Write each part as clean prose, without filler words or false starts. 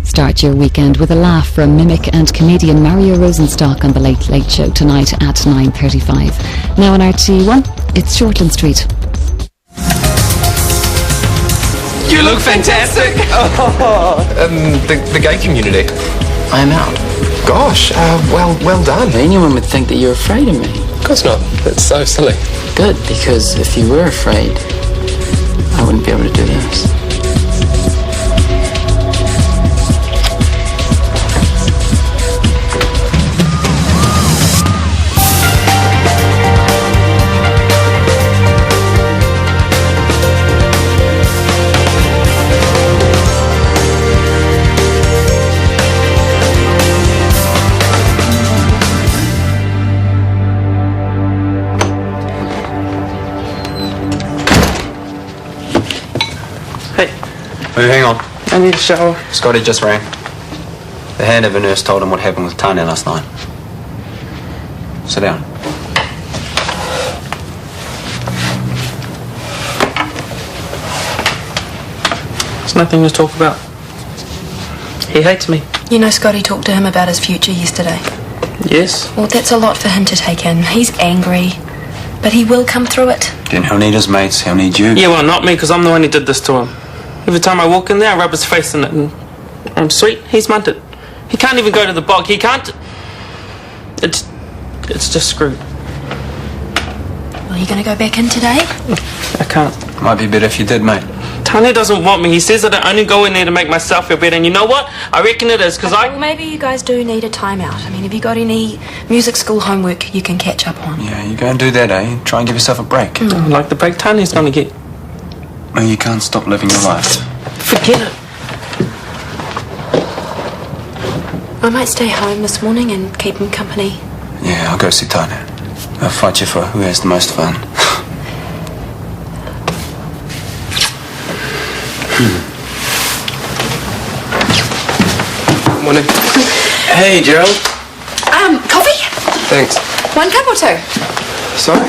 Start your weekend with a laugh from mimic and comedian Mario Rosenstock on The Late Late Show tonight at 9:35. Now on RT1, it's Shortland Street. You look fantastic! The gay community. I'm out. Gosh, well done. Anyone would think that you're afraid of me. Of course not. That's so silly. Good, because if you were afraid, I wouldn't be able to do this. Hey, hang on. I need a shower. Scotty just rang. The handover nurse told him what happened with Tanya last night. Sit down. There's nothing to talk about. He hates me. You know Scotty talked to him about his future yesterday. Yes? Well, that's a lot for him to take in. He's angry, but he will come through it. Then he'll need his mates, he'll need you. Yeah, well, not me, because I'm the one who did this to him. Every time I walk in there, I rub his face in it, and I'm sweet, he's munted. He can't even go to the bog, he can't... It's just screwed. Well, you going to go back in today? I can't. Might be better if you did, mate. Tanya doesn't want me. He says that I only go in there to make myself feel better, and you know what? I reckon it is, because Well, maybe you guys do need a timeout. I mean, have you got any music school homework you can catch up on? Yeah, you go and do that, eh? Try and give yourself a break. Like the break Tanya's going to get. Oh, you can't stop living your life. Forget it. I might stay home this morning and keep him company. Yeah, I'll go see Tanya. I'll fight you for who has the most fun. Morning. Hey, Gerald. Coffee? Thanks. 1 cup or 2? Sorry?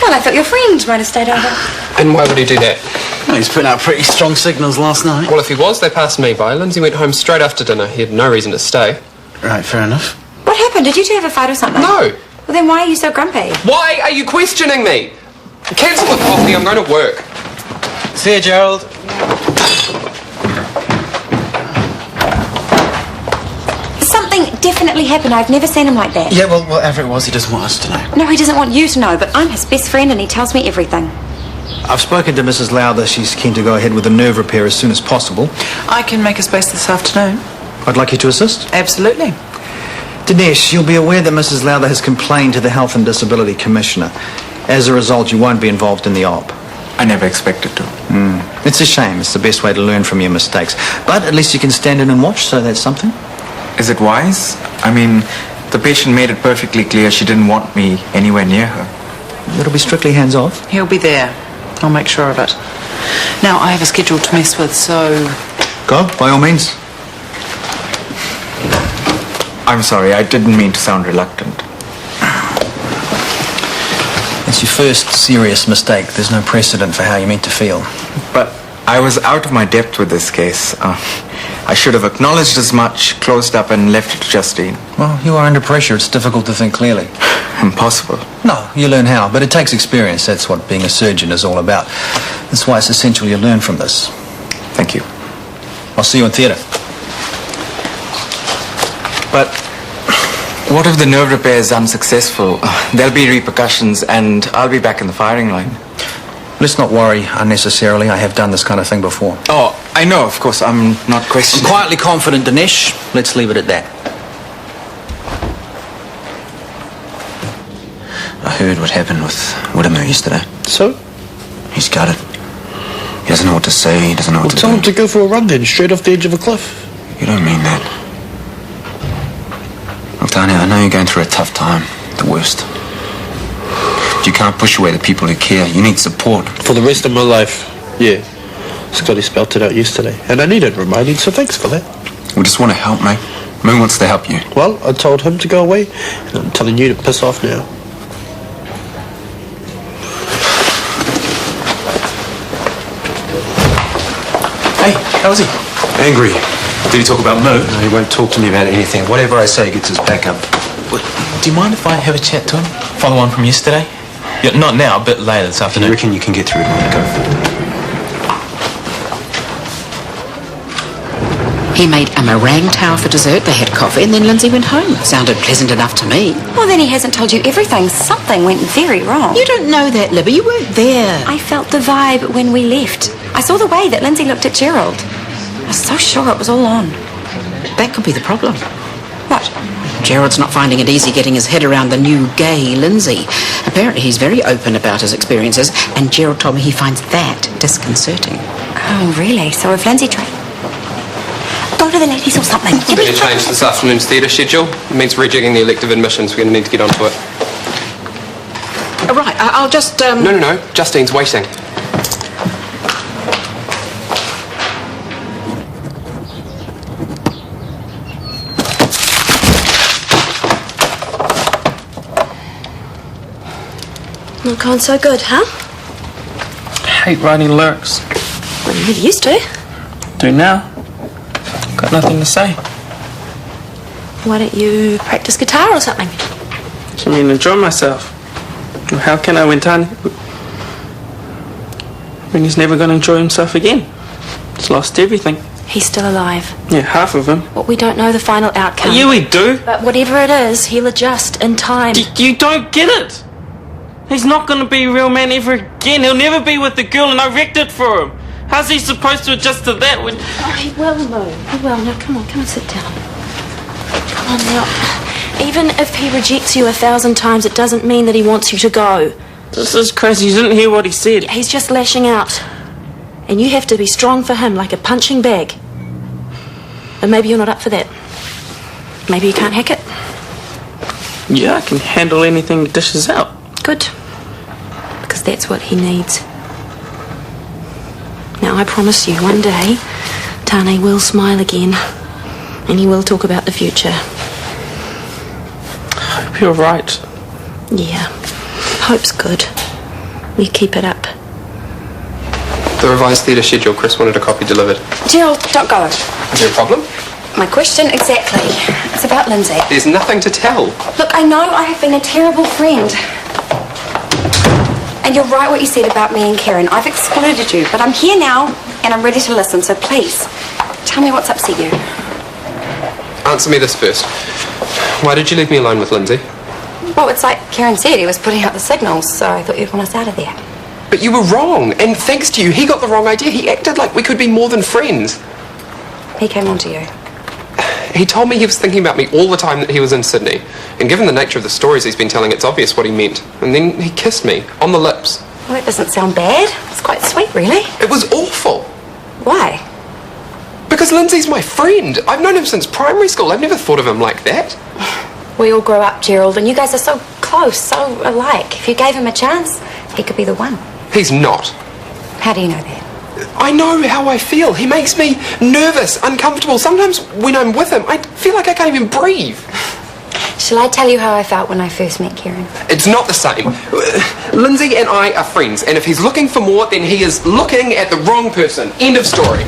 Well, I thought your friend might have stayed over. And why would he do that? Well, he's putting out pretty strong signals last night. Well, if he was, they passed me by. Lindsay went home straight after dinner. He had no reason to stay. Right, fair enough. What happened? Did you two have a fight or something? No. Well, then why are you so grumpy? Why are you questioning me? Cancel the coffee. I'm going to work. See you, Gerald. Something definitely happened. I've never seen him like that. Yeah, well, whatever it was, he doesn't want us to know. No, he doesn't want you to know, but I'm his best friend and he tells me everything. I've spoken to Mrs. Lowther. She's keen to go ahead with the nerve repair as soon as possible. I can make a space this afternoon. I'd like you to assist. Absolutely. Dinesh, you'll be aware that Mrs. Lowther has complained to the Health and Disability Commissioner. As a result, you won't be involved in the op. I never expected to. It's a shame. It's the best way to learn from your mistakes. But at least you can stand in and watch, so that's something. Is it wise? I mean, the patient made it perfectly clear she didn't want me anywhere near her. It'll be strictly hands-off. He'll be there. I'll make sure of it. Now, I have a schedule to mess with, so... Go, by all means. I'm sorry, I didn't mean to sound reluctant. It's your first serious mistake. There's no precedent for how you meant to feel. But I was out of my depth with this case. I should have acknowledged as much, closed up and left it to Justine. Well, you are under pressure. It's difficult to think clearly. Impossible. No, you learn how, but it takes experience. That's what being a surgeon is all about. That's why it's essential you learn from this. Thank you. I'll see you in theatre. But what if the nerve repair is unsuccessful? There'll be repercussions and I'll be back in the firing line. Let's not worry unnecessarily. I have done this kind of thing before. Oh, I know, of course. I'm not questioning. I'm quietly confident, Dinesh. Let's leave it at that. I heard what happened with Whittimer yesterday. So? He's got it. He doesn't know what to say, he doesn't know what to do. Tell him to go for a run then, straight off the edge of a cliff. You don't mean that. Look, Tanya, I know you're going through a tough time. The worst. But you can't push away the people who care. You need support. For the rest of my life, yeah. Scotty spelt it out yesterday. And I needed reminding, so thanks for that. We just want to help, mate. Mo wants to help you. Well, I told him to go away, and I'm telling you to piss off now. Hey, how is he? Angry. Did he talk about Moo? No, he won't talk to me about anything. Whatever I say gets his back up. Do you mind if I have a chat to him? Follow on from yesterday? Yeah, not now, but later this afternoon. You reckon you can get through to him? Go for it. He made a meringue tower for dessert, they had coffee, and then Lindsay went home. Sounded pleasant enough to me. Well, then he hasn't told you everything. Something went very wrong. You don't know that, Libby. You weren't there. I felt the vibe when we left. I saw the way that Lindsay looked at Gerald. I was so sure it was all on. That could be the problem. What? Gerald's not finding it easy getting his head around the new gay Lindsay. Apparently he's very open about his experiences, and Gerald told me he finds that disconcerting. Oh, really? So if Lindsay tried... Go to the ladies or something. We're going to change this afternoon's theatre schedule. It means rejigging the elective admissions. We're going to need to get onto it. Right, I'll just... No. Justine's waiting. Not going so good, huh? I hate writing lyrics. Well, you never used to. Do now. Got nothing to say. Why don't you practice guitar or something? I mean, enjoy myself. Well, how can I when he's never going to enjoy himself again? He's lost everything. He's still alive. Yeah, half of him. Well, we don't know the final outcome. Yeah, we do. But whatever it is, he'll adjust in time. You don't get it. He's not going to be a real man ever again. He'll never be with the girl, and I wrecked it for him. How's he supposed to adjust to that when... Oh, he will, though. He will. Now, come on, sit down. Come on, now. Even if he rejects you 1,000 times, it doesn't mean that he wants you to go. This is crazy. You didn't hear what he said. He's just lashing out. And you have to be strong for him, like a punching bag. But maybe you're not up for that. Maybe you can't hack it. Yeah, I can handle anything he dishes out. Good. Because that's what he needs. Now, I promise you, one day, Tane will smile again. And he will talk about the future. I hope you're right. Yeah. Hope's good. You keep it up. The revised theatre schedule. Chris wanted a copy delivered. Gerald, don't go. Is there a problem? My question, exactly. It's about Lindsay. There's nothing to tell. Look, I know I have been a terrible friend. And you're right what you said about me and Karen. I've excluded you, but I'm here now and I'm ready to listen, so please, tell me what's upset you. Answer me this first. Why did you leave me alone with Lindsay? Well, it's like Karen said, he was putting out the signals, so I thought you'd want us out of there. But you were wrong, and thanks to you, he got the wrong idea. He acted like we could be more than friends. He came on to you. He told me he was thinking about me all the time that he was in Sydney. And given the nature of the stories he's been telling, it's obvious what he meant. And then he kissed me on the lips. Well, that doesn't sound bad. It's quite sweet, really. It was awful. Why? Because Lindsay's my friend. I've known him since primary school. I've never thought of him like that. We all grow up, Gerald, and you guys are so close, so alike. If you gave him a chance, he could be the one. He's not. How do you know that? I know how I feel. He makes me nervous, uncomfortable. Sometimes when I'm with him, I feel like I can't even breathe. Shall I tell you how I felt when I first met Karen? It's not the same. Lindsay and I are friends, and if he's looking for more, then he is looking at the wrong person. End of story.